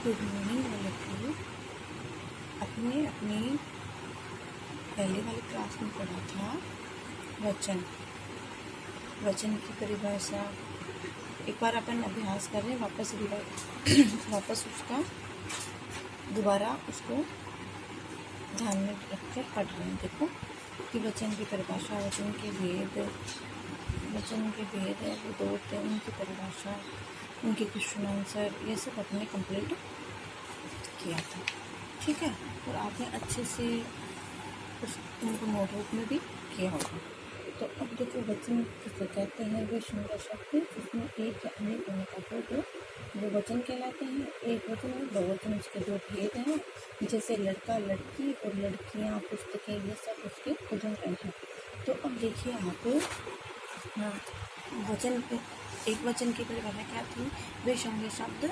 Good morning all of you. अपने अपनी पहले वाली क्लास में पढ़ा था वचन। वचन की परिभाषा एक बार अपन अभ्यास कर रहे हैं, वापस उसका दोबारा उसको ध्यान में रखकर पढ़ रहे हैं। देखो कि वचन की परिभाषा, वचन के भेद है, वो दो होते हैं, उनकी परिभाषा, उनके क्वेश्चन आंसर, ये सब अपने कंप्लीट किया था। ठीक है, और आपने अच्छे से उनको नोटबुक में भी किया होगा। तो अब देखो वचन किसे कहते हैं। वे संज्ञा शब्द जिसमें एक या अनेक होने का बोध हो वो वचन कहलाते हैं। एक वचन और बहुवचन, उसके दो भेद हैं, जैसे लड़का, लड़की और लड़कियां, पुस्तकें, ये सब उसके उदाहरण हैं। तो अब देखिए आप, वचन एक वचन की परिभाषा क्या थी। वे संज्ञा शब्द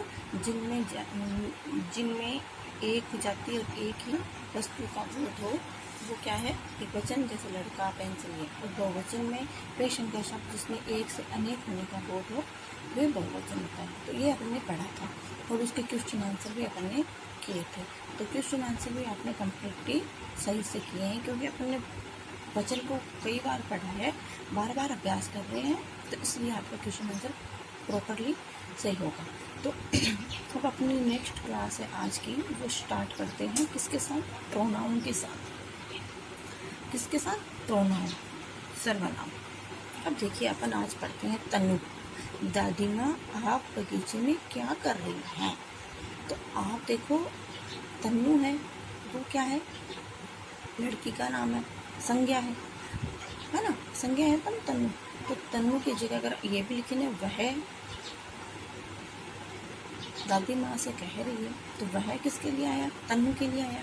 जिनमें एक जाति और एक ही वस्तु का बोध हो वो क्या है, एक वचन, जैसे लड़का, पेंसिल। और बहुवचन में वे संज्ञा शब्द जिसमें एक से अनेक होने का बोध हो वे बहुवचन होता है। तो ये आपने पढ़ा था और उसके क्वेश्चन आंसर भी अपन ने किए थे। तो क्वेश्चन आंसर भी आपने कम्प्लीटली सही से किए हैं, क्योंकि अपन ने वचन को कई बार पढ़ा है, बार बार अभ्यास कर रहे हैं, तो इसलिए आपका क्वेश्चन आंसर प्रॉपरली सही होगा। तो अब अपनी नेक्स्ट क्लास है आज की, वो स्टार्ट करते हैं किसके साथ, प्रोनाउन के साथ। किसके साथ, प्रोनाउन, सर्वनाम। अब देखिए अपन आज पढ़ते हैं तनु। दादी माँ आप बगीचे में क्या कर रही हैं। तो आप देखो तन्नू है, वो क्या है, लड़की का नाम है, संज्ञा है ना, संज्ञा है तन्नू। तो तन्नू की जगह अगर ये भी लिखे ना, वह दादी माँ से कह रही है, तो वह किसके लिए आया, तन्नू के लिए आया,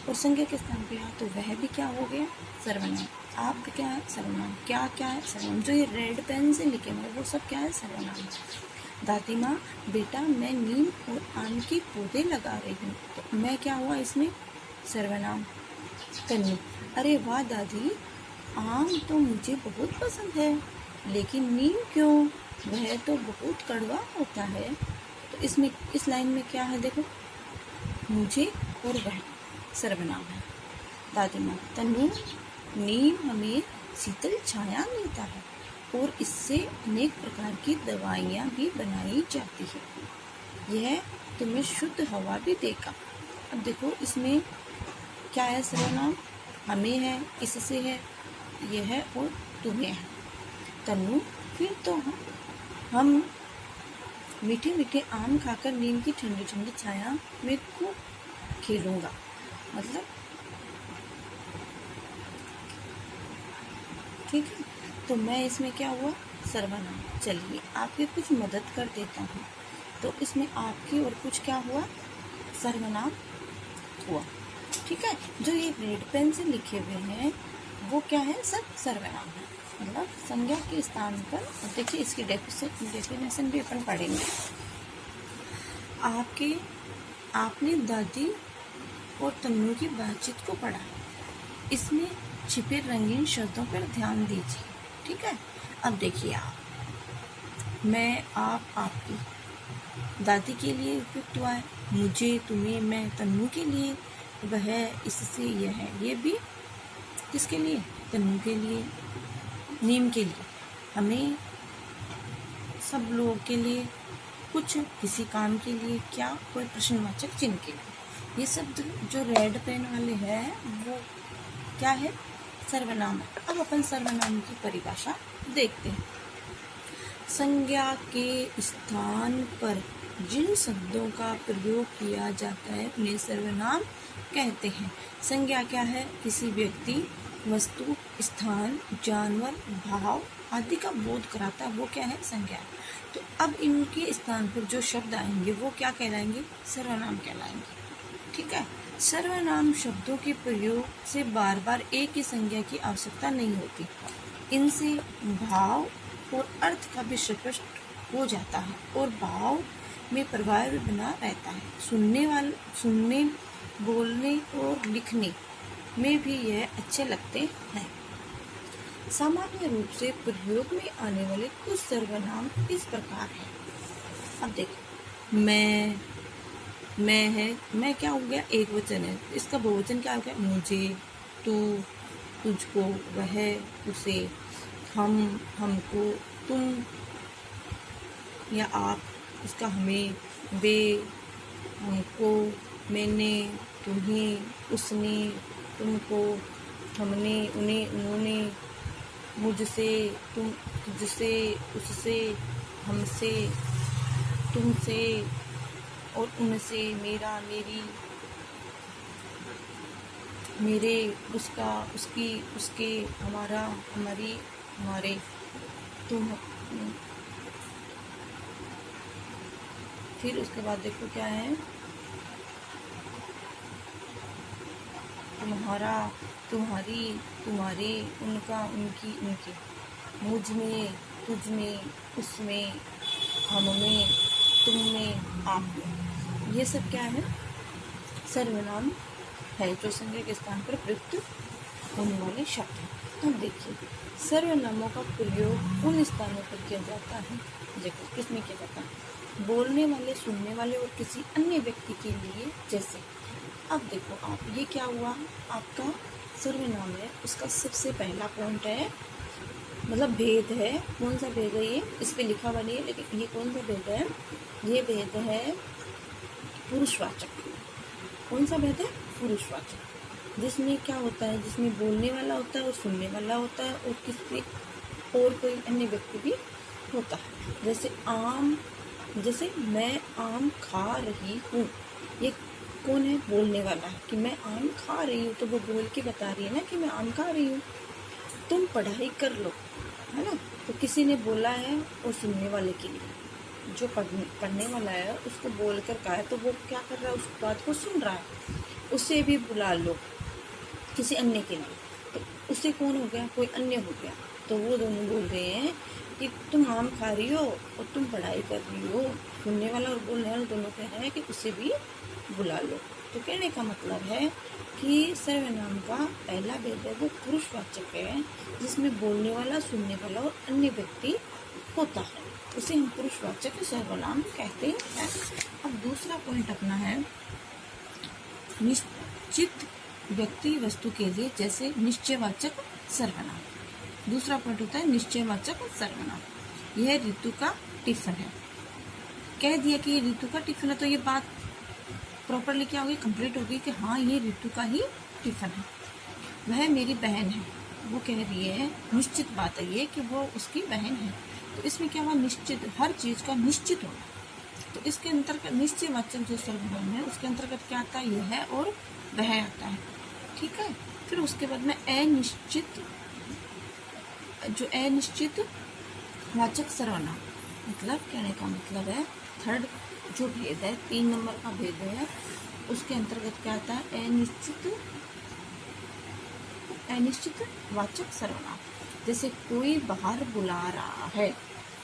और संज्ञा के स्थान पे आया, तो वह भी क्या हो गया, सर्वनाम। आप क्या है, सर्वनाम। क्या है, सर्वनाम। जो ये रेड पेन से लिखे हुए वो सब क्या है, सर्वनाम। दादी माँ बेटा मैं नीम और आम के पौधे लगा रही हूँ, तो मैं क्या हुआ इसमें, सर्वनाम। तन्नू अरे वाह दादी, आम तो मुझे बहुत पसंद है, लेकिन नीम क्यों, वह तो बहुत कड़वा होता है। तो इसमें इस लाइन में क्या है, देखो, मुझे और वह सर्वनाम है। दादी माँ तन्नू नीम हमें शीतल छाया मिलता है और इससे अनेक प्रकार की दवाइयाँ भी बनाई जाती है, यह तुम्हें शुद्ध हवा भी देगा। अब देखो इसमें क्या है, सर्वनाम, हमें है, इससे है, यह है और तुम्हें है। तन्नू फिर तो हम मीठे मीठे आम खाकर नीम की ठंडी ठंडी छाया में खूब खेलूँगा। मतलब ठीक है, तो मैं इसमें क्या हुआ, सर्वनाम। चलिए आपकी कुछ मदद कर देता हूँ। तो इसमें आपकी और कुछ क्या हुआ, सर्वनाम हुआ। ठीक है, जो ये रेड पेन से लिखे हुए हैं वो क्या है, सब सर्वनाम है, मतलब संज्ञा के स्थान पर। देखिए इसकी डेफिनेशन भी अपन पढ़ेंगे। आपने दादी और तन्नू की बातचीत को पढ़ा, इसमें छिपे रंगीन शब्दों पर ध्यान दीजिए। ठीक है, अब देखिए आप, मैं, आप, आपकी, दादी के लिए उपयुक्त हुआ है, मुझे, तुम्हें, मैं, तन्नू के लिए, वह, इससे, यह है, ये भी किसके लिए, तन्नू के लिए, नीम के लिए, हमें, सब लोगों के लिए, कुछ किसी काम के लिए, क्या, कोई प्रश्नवाचक चिन्ह के लिए। ये सब जो रेड पेन वाले हैं वो क्या है, सर्वनाम है। अब अपन सर्वनाम की परिभाषा देखते हैं। संज्ञा के स्थान पर जिन शब्दों का प्रयोग किया जाता है उन्हें सर्वनाम कहते हैं। संज्ञा क्या है, किसी व्यक्ति, वस्तु, स्थान, जानवर, भाव आदि का बोध कराता है, वो क्या है, संज्ञा। तो अब इनके स्थान पर जो शब्द आएंगे वो क्या कहलाएंगे, सर्वनाम कहलाएंगे। ठीक है, सर्वनाम शब्दों के प्रयोग से बार बार एक ही संज्ञा की आवश्यकता नहीं होती, इनसे भाव और अर्थ का भी स्पष्ट हो जाता है और भाव में प्रभाव भी बना रहता है। सुनने, बोलने और लिखने में भी यह अच्छे लगते हैं। सामान्य रूप से प्रयोग में आने वाले कुछ सर्वनाम इस प्रकार हैं। अब देखो, मैं, मैं है, मैं क्या हो गया, एक वचन है, इसका बहुवचन क्या हो गया, मुझे, तू, तुझको, वह, उसे, हम, हमको, तुम या आप, इसका हमें, वे, हमको, मैंने, तुम्हें, उसने, तुमको, हमने, उन्हें, उन्होंने, मुझसे, तुम, तुझसे, उससे, हमसे, तुमसे और उनसे, मेरा, मेरी, मेरे, उसका, उसकी, उसके, हमारा, हमारी, हमारे, तुम। फिर उसके बाद देखो क्या है, तुम्हारा, तुम्हारी, तुम्हारे, उनका, उनकी, उनके, मुझ में, तुझ में, उसमें, हम में, तुम में, आप में। ये सब क्या है, सर्वनाम है जो संज्ञा के स्थान पर प्रयुक्त होने वाले शब्द हैं। अब देखिए, सर्वनामों का प्रयोग उन स्थानों पर किया जाता है, देखो किसमें किया जाता है, बोलने वाले, सुनने वाले और किसी अन्य व्यक्ति के लिए। जैसे अब देखो आप, ये क्या हुआ, आपका सर्वनाम है, उसका सबसे पहला पॉइंट है, मतलब भेद है। कौन सा भेद है, ये इस पे लिखा हुआ नहीं है, लेकिन ये कौन सा भेद है, ये भेद है पुरुषवाचक। कौन सा भेद है, पुरुषवाचक, जिसमें क्या होता है, जिसमें बोलने वाला होता है और सुनने वाला होता है और किसी और कोई अन्य व्यक्ति भी होता है। जैसे आम, जैसे मैं आम खा रही हूँ, ये कौन है, बोलने वाला है कि मैं आम खा रही हूँ, तो वो बोल के बता रही है ना कि मैं आम खा रही हूँ। तुम पढ़ाई कर लो, है ना, तो किसी ने बोला है और सुनने वाले के लिए, जो पढ़ने वाला है उसको बोल कर कहा है, तो वो क्या कर रहा है, उस बात को सुन रहा है। उसे भी बुला लो किसी अन्य के लिए, तो उसे कौन हो गया, कोई अन्य हो गया। तो वो दोनों बोल रहे हैं कि तुम आम खा रही हो और तुम पढ़ाई कर रही हो, सुनने वाला और बोलने वाला दोनों कह रहे हैं कि उसे भी बुला लो। तो कहने का मतलब है कि सर्वनाम का पहला भेद है वो पुरुषवाचक है, जिसमें बोलने वाला, सुनने वाला और अन्य व्यक्ति होता है, उसे हम पुरुषवाचक सर्वनाम कहते हैं। अब दूसरा पॉइंट अपना है निश्चित व्यक्ति वस्तु के लिए, जैसे निश्चयवाचक सर्वनाम। दूसरा पॉइंट होता है निश्चयवाचक सर्वनाम। यह ऋतु का टिफिन है, कह दिया कि ये ऋतु का टिफिन है, तो ये बात प्रॉपरली क्या होगी, कंप्लीट होगी कि हाँ ये ऋतु का ही टिफिन है। वह मेरी बहन है, वो कह रही है, निश्चित बात है ये कि वो उसकी बहन है। तो इसमें क्या हुआ, निश्चित, हर चीज का निश्चित होना। तो इसके अंतर्गत निश्चयवाचक जो सर्वनाम है उसके अंतर्गत क्या आता है, यह और वह आता है, ठीक है। फिर उसके बाद में अनिश्चित, जो अनिश्चित वाचक सर्वनाम, मतलब कहने का मतलब है थर्ड जो भेद है, 3 नंबर का भेद है, उसके अंतर्गत क्या आता है, अनिश्चित वाचक सर्वनाम। जैसे कोई बाहर बुला रहा है,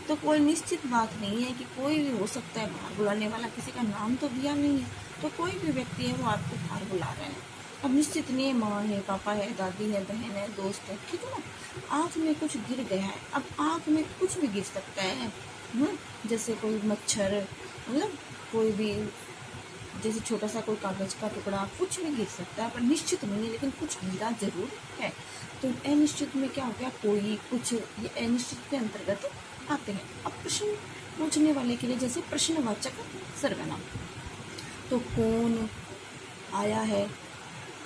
तो कोई निश्चित बात नहीं है कि कोई भी हो सकता है बाहर बुलाने वाला, किसी का नाम तो दिया नहीं है, तो कोई भी व्यक्ति है वो आपको बाहर बुला रहे हैं। अब निश्चित नहीं है, माँ है, पापा है, दादी है, बहन है, दोस्त है, ठीक है ना। आँख में कुछ गिर गया है, अब आँख में कुछ भी गिर सकता है, जैसे कोई मच्छर, मतलब कोई भी, जैसे छोटा सा कोई कागज का टुकड़ा, कुछ भी गिर सकता है, पर निश्चित नहीं है, लेकिन कुछ गिरा जरूर है। तो अनिश्चित में क्या हो गया, कोई, कुछ, ये अनिश्चित के अंतर्गत आते हैं। अब प्रश्न पूछने वाले के लिए, जैसे प्रश्नवाचक सर्वनाम, तो कौन आया है,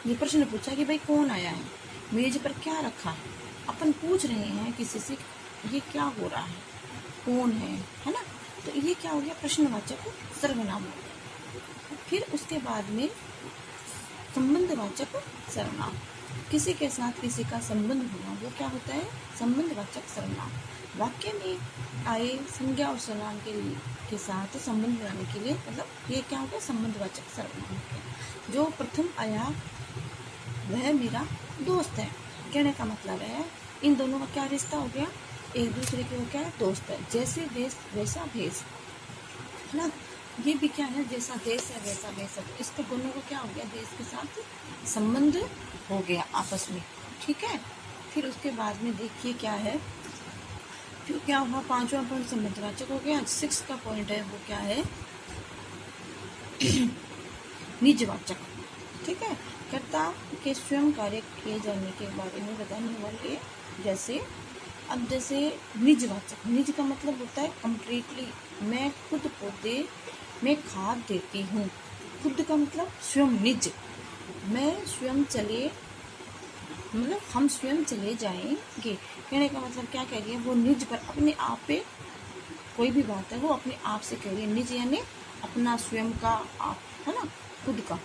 ये प्रश्न पूछा कि भाई कौन आया है, मेज पर क्या रखा है, अपन पूछ रहे हैं किसी से ये क्या हो रहा है, कौन है ना। तो ये क्या हो गया, प्रश्नवाचक सर्वनाम हो गया। फिर उसके बाद में संबंधवाचक सर्वनाम, किसी के साथ किसी का संबंध होना, वो क्या होता है, संबंधवाचक सर्वनाम। वाक्य में आए संज्ञा और सर्वनाम के साथ संबंध बनाने के लिए, मतलब ये क्या हो गया, संबंधवाचक सर्वनाम हो गया। जो प्रथम आया वह मेरा दोस्त है, कहने का मतलब है इन दोनों का क्या रिश्ता हो गया, एक दूसरे के वो क्या है, दोस्त है। जैसे देश वैसा भेष, है ना, ये भी क्या है, जैसा देश है वैसा भेष है, इसके दोनों को क्या हो गया, देश के साथ संबंध हो गया आपस में, ठीक है। फिर उसके बाद में देखिए क्या है, फिर क्या हुआ, 5वां पॉइंट संबंधवाचक हो गया। 6 का पॉइंट है वो क्या है, निजवाचक, ठीक है। कर्ता के स्वयं कार्य किए जाने के बारे में बताने वाले, जैसे निजवाचक, निज का मतलब होता है कम्प्लीटली, मैं खुद पौधे में खाद देती हूँ। खुद का मतलब स्वयं, निज, मैं स्वयं चले, मतलब हम स्वयं चले जाएंगे। कहने का मतलब क्या कह रही है वो, निज पर, अपने आप पे कोई भी बात है वो अपने आप से कह रही है। निज यानी अपना, स्वयं का आप, है ना, खुद का।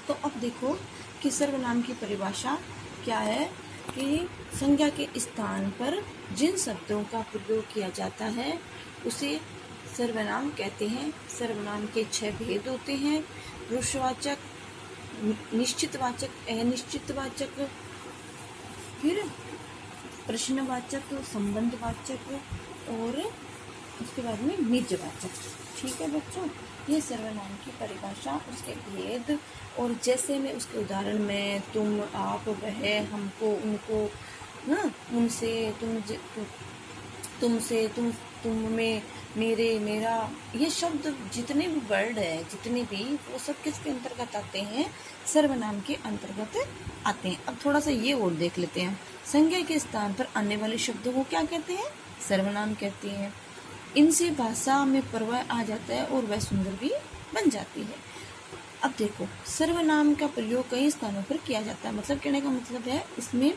तो अब देखो कि सर्वनाम की परिभाषा क्या है, कि संज्ञा के स्थान पर जिन शब्दों का प्रयोग किया जाता है उसे सर्वनाम कहते हैं। सर्वनाम के 6 भेद होते हैं: पुरुषवाचक, निश्चितवाचक, अनिश्चितवाचक, फिर प्रश्नवाचक, संबंधवाचक और उसके बाद में निजवाचक। ठीक है बच्चों, ये सर्वनाम की परिभाषा, उसके भेद, और जैसे में उसके उदाहरण में तुम, आप, वह, हमको, उनको, ना, उनसे, तुमसे, तुम में, मेरे, मेरा, ये शब्द जितने भी वर्ड है, जितने भी, वो सब किसके अंतर्गत आते हैं, सर्वनाम के अंतर्गत आते हैं। अब थोड़ा सा ये और देख लेते हैं। संज्ञा के स्थान पर आने वाले शब्दों को क्या कहते हैं, सर्वनाम कहते हैं। इनसे भाषा में प्रवाह आ जाता है और वह सुंदर भी बन जाती है। अब देखो, सर्वनाम का प्रयोग कई स्थानों पर किया जाता है, मतलब कहने का मतलब है इसमें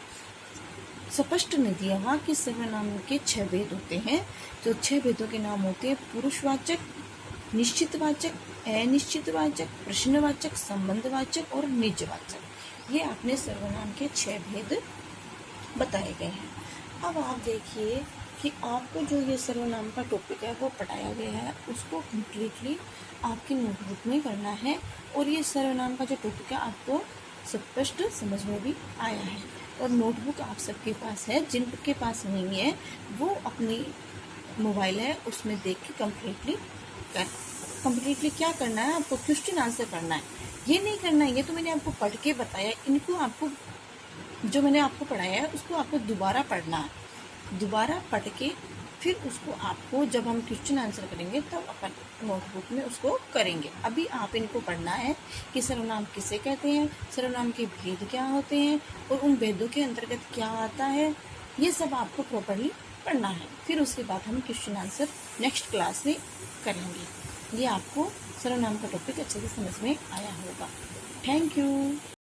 स्पष्ट नहीं दिया हुआ कि सर्वनाम के 6 भेद होते हैं। तो 6 भेदों के नाम होते हैं: पुरुषवाचक, निश्चितवाचक, अनिश्चितवाचक, प्रश्नवाचक, संबंधवाचक और निजवाचक। ये आपने सर्वनाम के 6 भेद बताए गए हैं। अब आप देखिए कि आपको जो ये सर्वनाम का टॉपिक है वो पढ़ाया गया है, उसको कम्प्लीटली आपकी नोटबुक में करना है। और ये सर्वनाम का जो टॉपिक है आपको स्पष्ट समझ में भी आया है, और नोटबुक आप सबके पास है। जिनके पास नहीं है वो अपनी मोबाइल है उसमें देख के कम्प्लीटली क्या करना है, आपको क्वेश्चन आंसर करना है। ये नहीं करना है, ये तो मैंने आपको पढ़ के बताया, इनको आपको, जो मैंने आपको पढ़ाया है उसको आपको दोबारा पढ़ना है। दोबारा पढ़ के फिर उसको आपको, जब हम क्वेश्चन आंसर करेंगे तब अपन नोटबुक में उसको करेंगे। अभी आप इनको पढ़ना है कि सर्वनाम किसे कहते हैं, सर्वनाम के भेद क्या होते हैं और उन भेदों के अंतर्गत क्या आता है, ये सब आपको प्रॉपरली पढ़ना है। फिर उसके बाद हम क्वेश्चन आंसर नेक्स्ट क्लास में करेंगे। ये आपको सर्वनाम का टॉपिक अच्छे से समझ में आया होगा। Thank you.